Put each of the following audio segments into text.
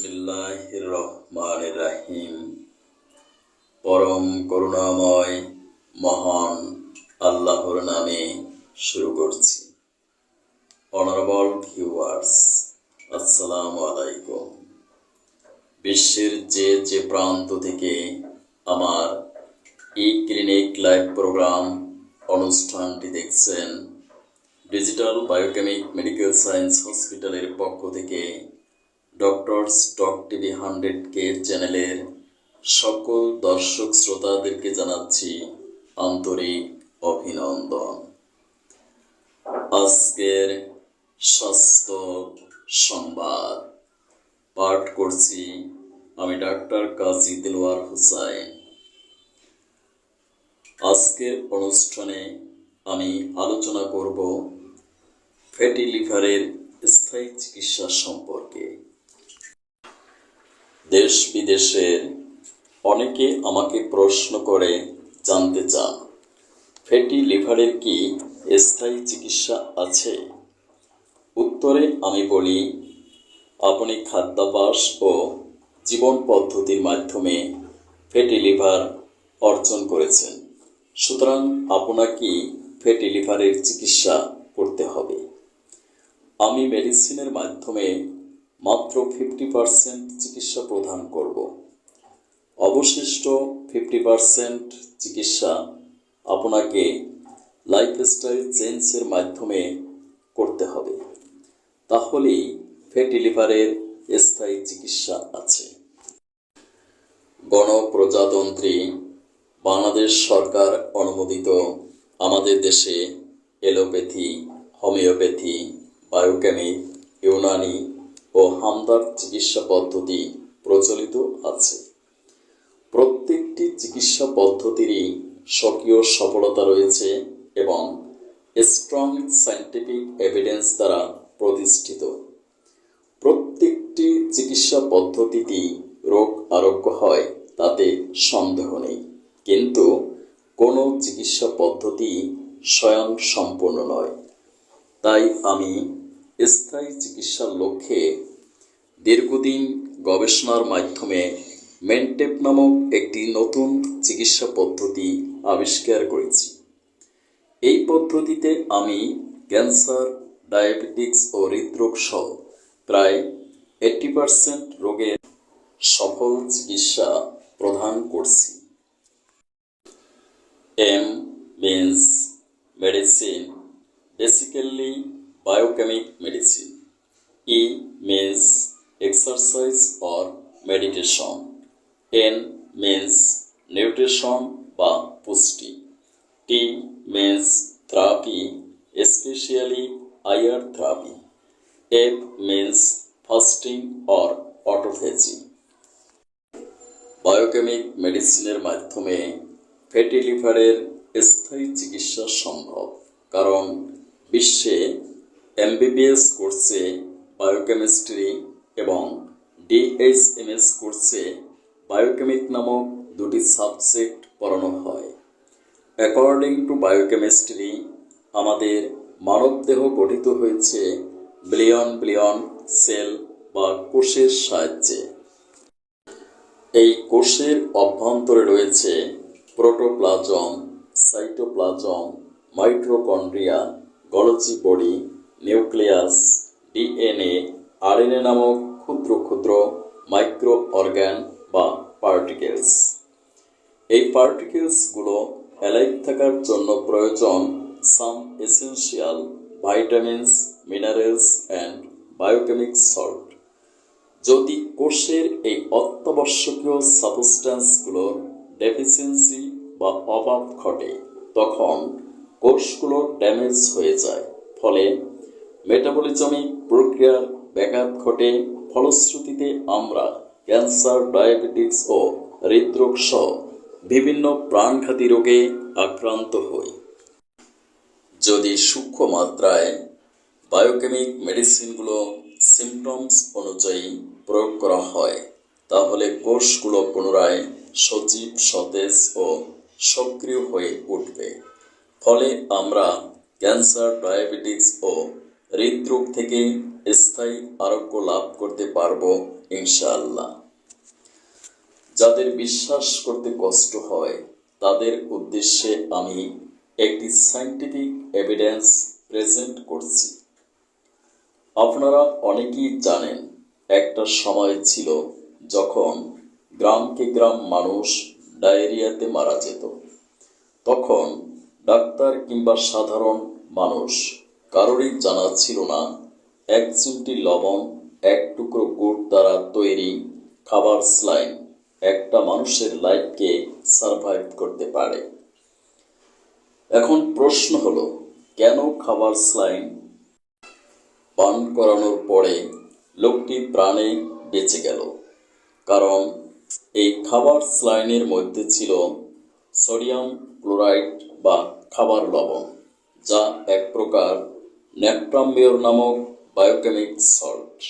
বিসমিল্লাহির রহমানির রহিম। পরম করুণাময় মহান আল্লাহর নামে শুরু করছি। অনারেবল ভিউয়ার্স, আসসালামু আলাইকুম। বিশ্বের যে প্রান্ত থেকে আমার এই ক্লিনিক লাইভ প্রোগ্রাম অনুষ্ঠানটি দেখছেন, ডিজিটাল বায়োকেমিক মেডিকেল সায়েন্স হসপিটালের পক্ষ থেকে ডক্টরস টক টিভি 100K চ্যানেলের সকল দর্শক শ্রোতাদেরকে জানাচ্ছি আন্তরিক অভিনন্দন। আজকের স্বাস্থ্য সংবাদ পাঠ করছি আমি ডাক্তার কাজী দিলওয়ার হোসাইন। আজকের অনুষ্ঠানে আমি আলোচনা করব ফ্যাটি লিভারের স্থায়ী চিকিৎসা সম্পর্কে। দেশ বিদেশের অনেকে আমাকে প্রশ্ন করে জানতে চান, ফ্যাটি লিভারের কি স্থায়ী চিকিৎসা আছে? উত্তরে আমি বলি, আপনি খাদ্যাভ্যাস ও জীবন পদ্ধতির মাধ্যমে ফ্যাটি লিভার অর্জন করেছেন, সুতরাং আপনাকে ফ্যাটি লিভারের চিকিৎসা করতে হবে। আমি মেডিসিনের মাধ্যমে মাত্র 50% চিকিৎসা প্রদান করব। অবশিষ্ট 50% চিকিৎসা আপনাকে লাইফস্টাইল চেঞ্জের মাধ্যমে করতে হবে, তাহলেই ফ্যাটি লিভারের স্থায়ী চিকিৎসা আছে। গণপ্রজাতন্ত্রী বাংলাদেশ সরকার অনুমোদিত আমাদের দেশে এলোপ্যাথি, হোমিওপ্যাথি, বায়োকেমিক, ইউনানি ও হামদর্দ চিকিৎসা পদ্ধতি প্রচলিত আছে। প্রত্যেকটি চিকিৎসা পদ্ধতিরই স্বকীয় সফলতা রয়েছে এবং স্ট্রং সায়েন্টিফিক এভিডেন্স দ্বারা প্রতিষ্ঠিত। প্রত্যেকটি চিকিৎসা পদ্ধতিতেই রোগ আরোগ্য হয়, তাতে সন্দেহ নেই, কিন্তু কোনো চিকিৎসা পদ্ধতি স্বয়ং সম্পূর্ণ নয়। তাই আমি স্থায়ী চিকিৎসার লক্ষ্যে দীর্ঘদিন গবেষণার মাধ্যমে মেনটেপ নামক একটি নতুন চিকিৎসা পদ্ধতি আবিষ্কার করেছি। এই পদ্ধতিতে আমি ক্যান্সার, ডায়াবেটিক্স ও হৃদরোগ সহ প্রায় 80% রোগের সফল চিকিৎসা প্রদান করছি। M means medicine, basically biochemic medicine. E means exercise or meditation. N means nutrition বা পুষ্টি. T means therapy, especially IR therapy. F means fasting or autophagy. Biochemic মেডিসিনের মাধ্যমে ফ্যাটি লিভারের স্থায়ী চিকিৎসা সম্ভব, কারণ বিশ্বে MBBS কোর্সে বায়োকেমিস্ট্রি এবং DHMS কোর্সে বায়োকেমিক নামক দুটি সাবজেক্ট পড়ানো হয়। অ্যাকর্ডিং টু বায়োকেমিস্ট্রি, আমাদের মানবদেহ গঠিত হয়েছে বিলিয়ন বিলিয়ন সেল বা কোষের সাহায্যে। এই কোষের অভ্যন্তরে রয়েছে protoplasm, cytoplasm, mitochondria, Golgi body, nucleus, DNA, RNA নামক ক্ষুদ্র ক্ষুদ্র মাইক্রো অর্গান বা পার্টিকেলস। এই পার্টিকেলসগুলো অ্যালাইভ থাকার জন্য প্রয়োজন some essential vitamins, minerals and biochemic salt. যদি কোষের এই অত্যাবশ্যকীয় সাবস্ট্যান্সগুলোর ডেফিসিয়েন্সি বা অভাব ঘটে, তখন কোষগুলো ড্যামেজ হয়ে যায়, ফলে মেটাবলিজমিক প্রক্রিয়ার ব্যাঘাত ঘটে। ফলশ্রুতিতে আমরা ক্যান্সার, ডায়াবেটিক্স ও হৃদরোগ সহ বিভিন্ন প্রাণঘাতী রোগে আক্রান্ত হই। যদি সূক্ষ্ম মাত্রায় বায়োকেমিক মেডিসিনগুলো সিমটমস অনুযায়ী প্রয়োগ করা হয়, তাহলে কোষগুলো পুনরায় সজীব, সতেজ ও সক্রিয় হয়ে উঠবে। ফলে আমরা ক্যান্সার, ডায়াবেটিক্স ও হৃদরোগ থেকে স্থায়ী আরোগ্য লাভ করতে পারবো ইনশাআল্লাহ। যাদের বিশ্বাস করতে কষ্ট হয় তাদের উদ্দেশ্যে আমি একটি সায়েন্টিফিক এভিডেন্স প্রেজেন্ট করছি। আপনারা অনেকেই জানেন, একটা সময় ছিল যখন গ্রামকে গ্রাম মানুষ ডায়রিয়াতে মারা যেত। তখন ডাক্তার কিংবা সাধারণ মানুষ কারোরই জানা ছিল না এক চিমটি লবণ, এক টুকরো গুড় দ্বারা তৈরি খাবার স্যালাইন একটা মানুষের লাইফকে সারভাইভ করতে পারে। এখন প্রশ্ন হলো, কেন খাবার স্যালাইন পান করানোর পরে লোকটি প্রাণে বেঁচে গেল? কারণ এই খাবার স্যালাইনের মধ্যে ছিল সোডিয়াম ক্লোরাইড বা খাবার লবণ, যা এক প্রকার ন্যাট্রাম-মেয়র নামক বায়োকেমিক সল্ট।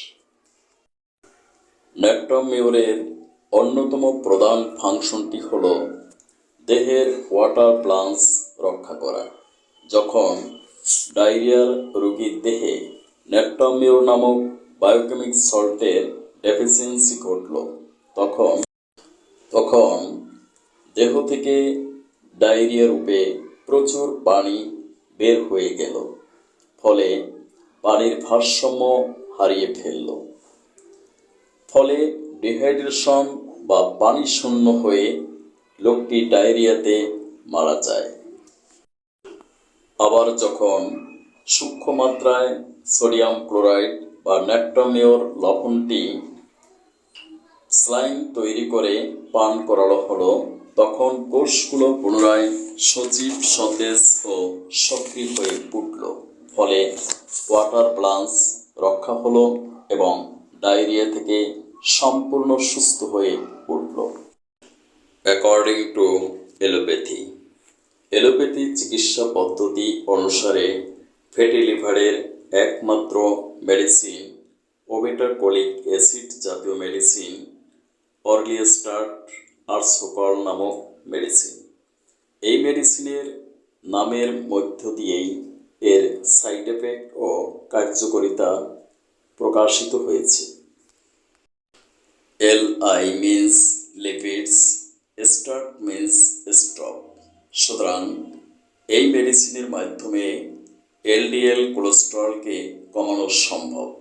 ন্যাট্রাম-মেয়রের অন্যতম প্রধান ফাংশনটি হল দেহের ওয়াটার ব্যালেন্স রক্ষা করা। যখন ডায়রিয়ার রোগীর দেহে ন্যাট্রাম-মেয়র নামক বায়োকেমিক সল্টের ডেফিসিয়েন্সি ঘটল, তখন দেহ থেকে ডায়রিয়া রূপে প্রচুর পানি বের হয়ে গেল, ফলে পানির ভারসাম্য হারিয়ে ফেলল। ফলে ডিহাইড্রেশন বা পানি শূন্য হয়ে লোকটি ডায়রিয়াতে মারা যায়। আবার যখন সূক্ষ্ম মাত্রায় সোডিয়াম ক্লোরাইড বা ন্যাট্রাম-মেয়র লবণটি স্যালাইন তৈরি করে পান করানো হলো, তখন কোষগুলো পুনরায় সজীব, সতেজ ও সক্রিয় হয়ে উঠল। ফলে ওয়াটার ব্যালেন্স রক্ষা হলো এবং ডায়রিয়া থেকে সম্পূর্ণ সুস্থ হয়ে উঠল। অ্যাকর্ডিং টু এলোপ্যাথি, এলোপ্যাথি চিকিৎসা পদ্ধতি অনুসারে ফ্যাটি লিভারের একমাত্র মেডিসিন ওবেটাকোলিক অ্যাসিড জাতীয় মেডিসিন অর্লিয়েস্টাট আরসকল নামক মেডিসিন। এই মেডিসিনের নামের মধ্য দিয়েই এর সাইড এফেক্ট ও কার্যকারিতা প্রকাশিত হয়েছে। LI means lipids, start means stop. সুতরাং এই মেডিসিনের মাধ্যমে LDL কোলেস্টেরলকে কমানো সম্ভব।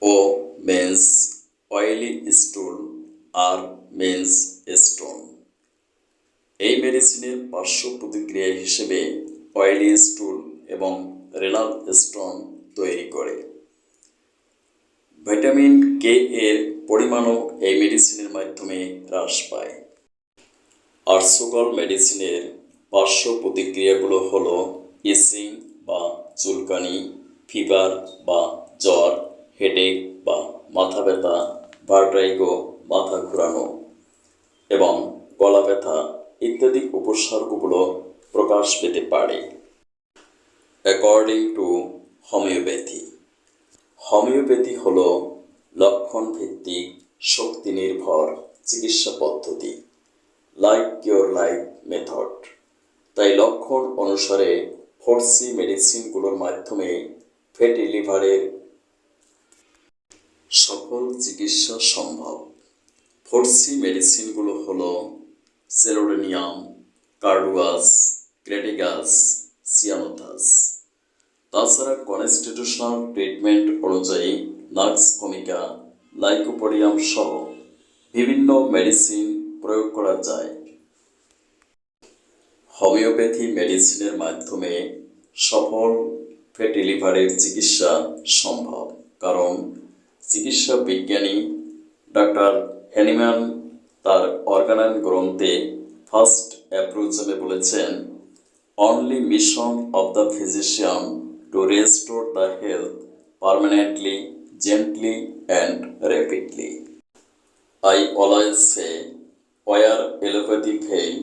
O মিন্স অয়েলি স্টুল, আর মিন্স স্টোন। এই মেডিসিনের পার্শ্ব প্রতিক্রিয়া হিসেবে অয়েলি স্টুল এবং রেনাল স্টোন তৈরি করে। ভিটামিন কে এর পরিমাণও এই মেডিসিনের মাধ্যমে হ্রাস পায়। আরসকল মেডিসিনের পার্শ্ব প্রতিক্রিয়াগুলো হলো ইচিং বা চুলকানি, ফিভার বা জ্বর, হেডেক বা মাথা ব্যথা, ভার্টাইগো মাথা ঘোরানো এবং গলা ব্যথা ইত্যাদি উপসর্গগুলো প্রকাশ পেতে পারে। অ্যাকর্ডিং টু হোমিওপ্যাথি, হোমিওপ্যাথি হল লক্ষণ ভিত্তিক শক্তি নির্ভর চিকিৎসা পদ্ধতি, লাইক কিওর লাইক মেথড। তাই লক্ষণ অনুসারে 4C মেডিসিনগুলোর মাধ্যমে ফ্যাটি লিভারের সফল চিকিৎসা সম্ভব। 4C মেডিসিনগুলো হলো সেলোডোনিয়াম, কার্ডুয়াস, ক্রেটিগাস, সিয়ানোথাস। তাছাড়া কনস্টিটিউশনাল ট্রিটমেন্ট অনুযায়ী নাক্স ভূমিকা, লাইকোপোডিয়াম সহ বিভিন্ন মেডিসিন প্রয়োগ করা যায়। হোমিওপ্যাথি মেডিসিনের মাধ্যমে সফল ফ্যাটি লিভারের চিকিৎসা সম্ভব, কারণ চিকিৎসা বিজ্ঞানী ডাক্তার হ্যানিম্যান তার অর্গানান গ্রন্থে ফার্স্ট অ্যাপ্রোচে বলেছেন, only mission of the physician two restore the health permanently, gently and rapidly. I always say, where allopathy fail,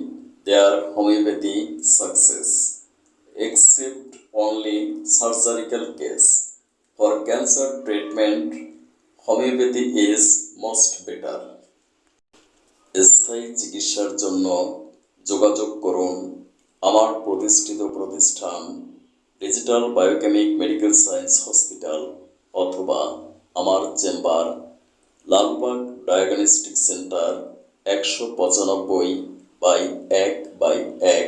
there homeopathy success, except only surgical case. For cancer treatment, homeopathy is most better. স্থায়ী চিকিৎসার জন্য যোগাযোগ করুন আমার প্রতিষ্ঠিত প্রতিষ্ঠান digital biochemic medical science hospital অথবা আমার chamber Lalbagh diagnostic centre 195/1/1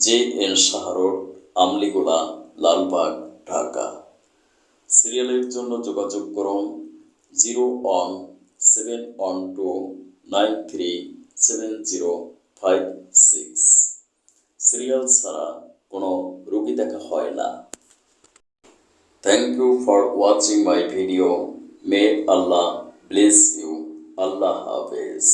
JN Shah road, Amligola, Lalbagh, Dhaka. সিরিয়ালের জন্য যোগাযোগ করুন 01712937056। সিরিয়াল ছাড়া কোনো রোগী দেখা হয় না। Thank you for watching my video. May Allah bless you. Allah Hafiz.